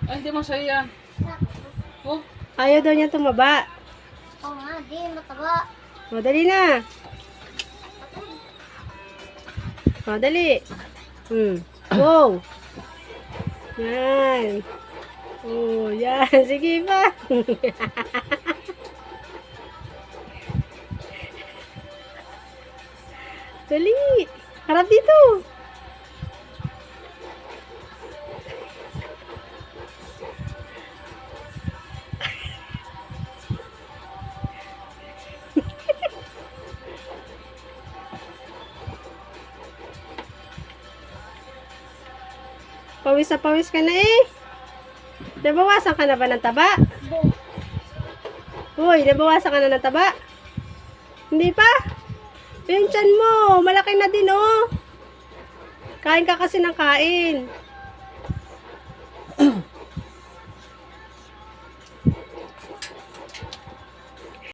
Ay, hindi masaya. Oh, Ayaw daw niya tumaba. Oo nga, di mataba. O, dali na. O, dali. Wow. Yan. Oh, yan. Sige pa. Dali. Harap dito. Pawis na pawis ka na eh. Nabawasan ka na ba ng taba? Uy, nabawasan ka na ng taba? Hindi pa? Yung tiyan mo, malaki na din oh. Kain ka kasi ng kain.